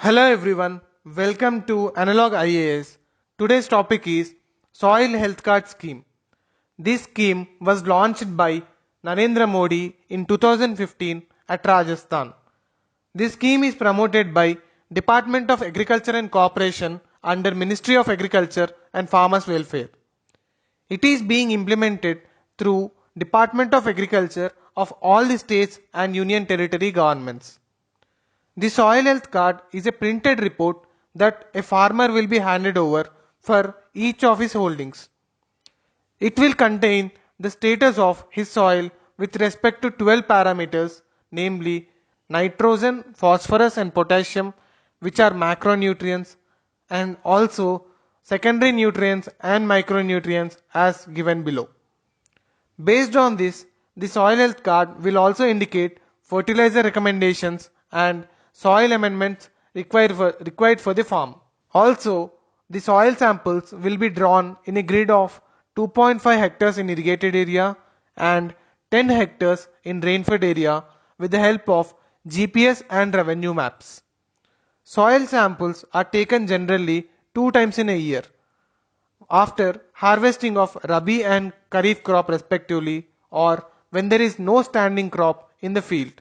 Hello everyone, welcome to Analog IAS. Today's topic is Soil Health Card Scheme. This scheme was launched by Narendra Modi in 2015 at Rajasthan. This scheme is promoted by Department of Agriculture and Cooperation under Ministry of Agriculture and Farmers Welfare. It is being implemented through Department of Agriculture of all the states and union territory governments. The soil health card is a printed report that a farmer will be handed over for each of his holdings. It will contain the status of his soil with respect to 12 parameters, namely nitrogen, phosphorus and potassium, which are macronutrients, and also secondary nutrients and micronutrients as given below. Based on this, the soil health card will also indicate fertilizer recommendations and soil amendments required for the farm. Also, the soil samples will be drawn in a grid of 2.5 hectares in irrigated area and 10 hectares in rainfed area with the help of GPS and revenue maps. Soil samples are taken generally 2 times in a year, after harvesting of Rabi and Kharif crop respectively, or when there is no standing crop in the field.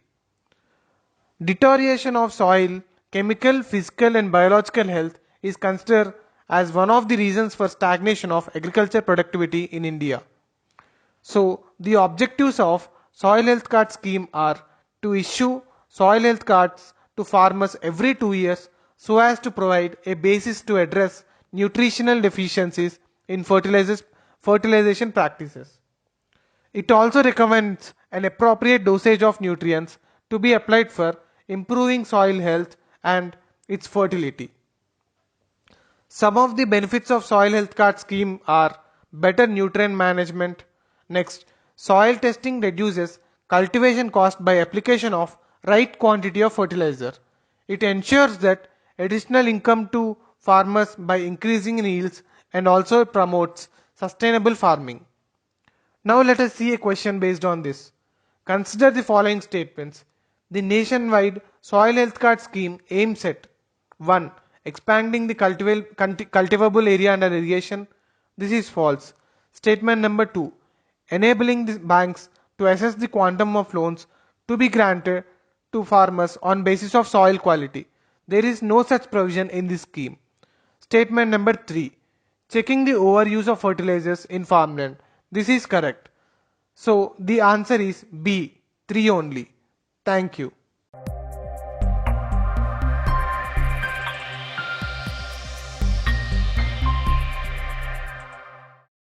Deterioration of soil, chemical, physical and biological health is considered as one of the reasons for stagnation of agriculture productivity in India. So, the objectives of Soil Health Card Scheme are to issue soil health cards to farmers every 2 years so as to provide a basis to address nutritional deficiencies in fertilization practices. It also recommends an appropriate dosage of nutrients to be applied for improving soil health and its fertility. Some of the benefits of soil health card scheme are better nutrient management. Next, soil testing reduces cultivation cost by application of right quantity of fertilizer. It ensures that additional income to farmers by increasing yields and also promotes sustainable farming. Now let us see a question based on this. Consider the following statements. The nationwide soil health card scheme aims at 1. Expanding the cultivable area under irrigation. This is false. Statement number 2. Enabling the banks to assess the quantum of loans to be granted to farmers on basis of soil quality. There is no such provision in this scheme. Statement number 3. Checking the overuse of fertilizers in farmland. This is correct. So the answer is B, 3 only. Thank you.